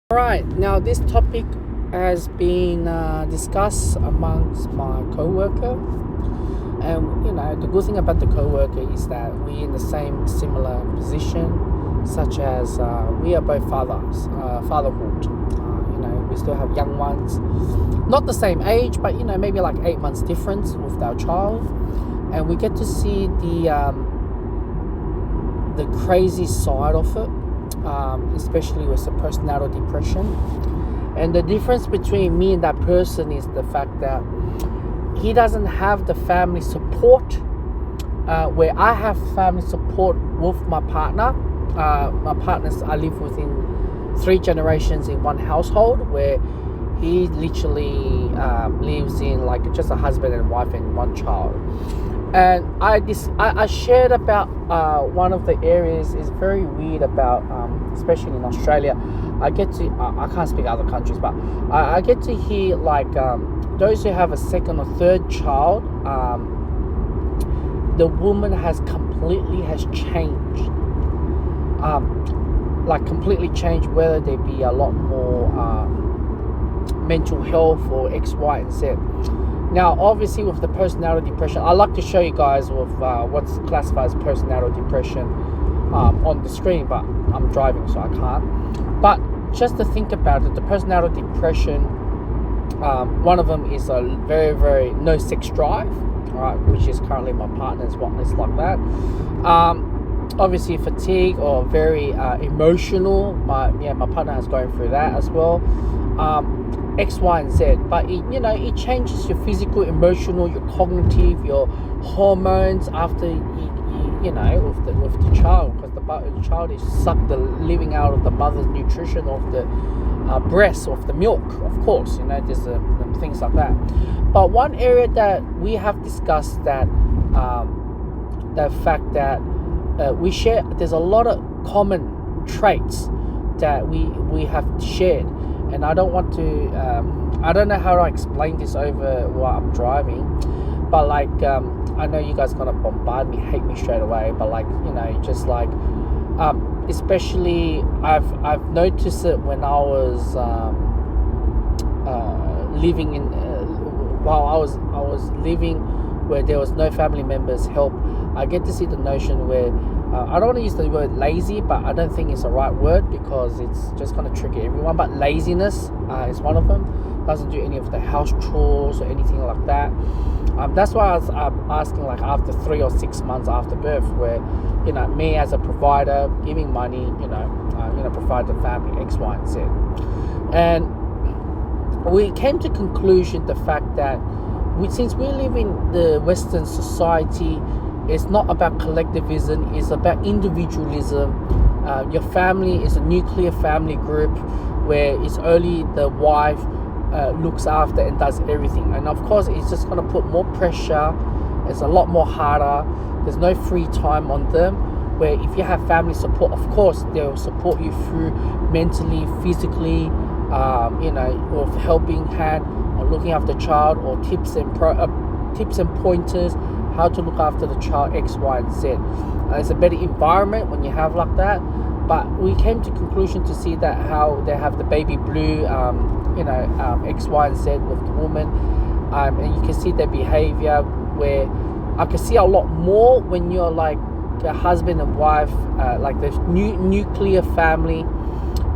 Alright, now this topic has been discussed amongst my co-worker, and the good thing about the co-worker is that we're in the same similar position, such as we are both fatherhood. We still have young ones, not the same age, but maybe like 8 months difference with our child, and we get to see the crazy side of it, especially with the personality depression. And the difference between me and that person is the fact that he doesn't have the family support, where I have family support with my partner. My partners, I live within 3 generations in one household, where he literally lives in like just a husband and wife and one child. And I shared about one of the areas is very weird about, especially in Australia. I can't speak other countries, but I get to hear like those who have a second or third child, the woman has changed, completely changed, whether they be a lot more mental health or X, Y, and Z. Now, obviously, with the personality depression, I like to show you guys with what's classified as personality depression on the screen, but I'm driving, so I can't. But just to think about it, the personality depression, one of them is a very, very no sex drive, right, which is currently my partner's one is like that. Obviously, fatigue or very emotional. My partner has going through that as well. X, Y, and Z, but it changes your physical, emotional, your cognitive, your hormones after with the child, because the child is sucked the living out of the mother's nutrition of the breast, of the milk, of course. There's things like that. But one area that we have discussed that the fact that we share, there's a lot of common traits that we have shared. And I don't want to, I don't know how to explain this over while I'm driving, but I know you guys gonna bombard me, hate me straight away, but especially I've noticed it when I was living in, while I was living where there was no family members help. I get to see the notion where I don't want to use the word lazy, but I don't think it's the right word because it's just going to trigger everyone. But laziness is one of them. Doesn't do any of the house chores or anything like that. That's why I was asking, like after 3 or 6 months after birth, where me as a provider, giving money, provide the family X, Y, and Z, and we came to conclusion the fact that since we live in the Western society, it's not about collectivism, it's about individualism. Your family is a nuclear family group where it's only the wife looks after and does everything. And of course, it's just going to put more pressure. It's a lot more harder. There's no free time on them. Where if you have family support, of course, they'll support you through mentally, physically, with helping hand or looking after the child, or tips and pointers how to look after the child X, Y, and Z. It's a better environment when you have like that. But we came to conclusion to see that how they have the baby blue, X, Y, and Z with the woman, and you can see their behavior. Where I can see a lot more when you're like a husband and wife, like the nuclear family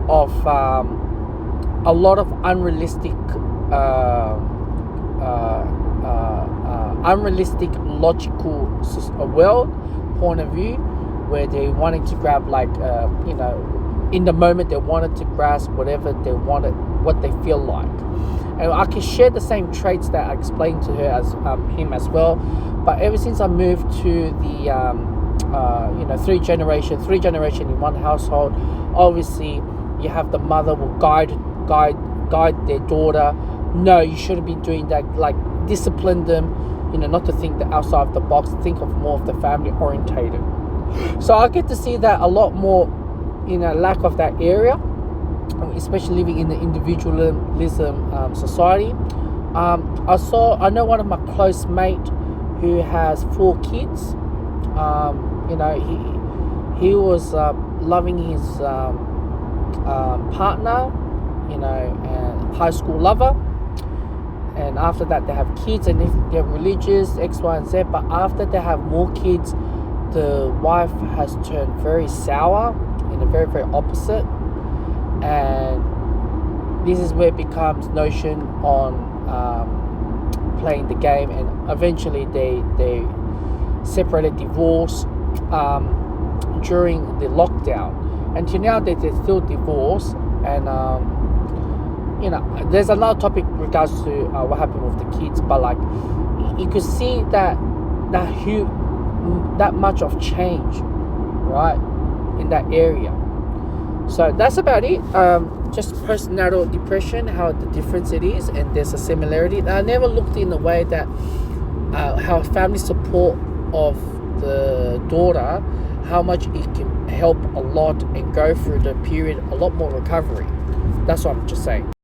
of a lot of unrealistic logical world point of view, where they wanted to grab in the moment they wanted to grasp whatever they wanted, what they feel like. And I can share the same traits that I explained to her as him as well. But ever since I moved to the 3 generation in one household, obviously you have the mother will guide their daughter. No, you shouldn't be doing that. Like, discipline them, not to think the outside of the box, think of more of the family orientated. So I get to see that a lot more, lack of that area, especially living in the individualism society. I know one of my close mate who has 4 kids. He was loving his partner, and high school lover, and after that they have kids, and if they're religious, X, Y, and Z. But after they have more kids, the wife has turned very sour, in a very, very opposite, and this is where it becomes notion on playing the game, and eventually they separated, divorce during the lockdown. Until now they're still divorced, and there's another topic in regards to what happened with the kids, but like you could see that much of change, right, in that area. So that's about it. Just postnatal depression, how the difference it is, and there's a similarity. I never looked in the way that how family support of the daughter, how much it can help a lot and go through the period a lot more recovery. That's what I'm just saying.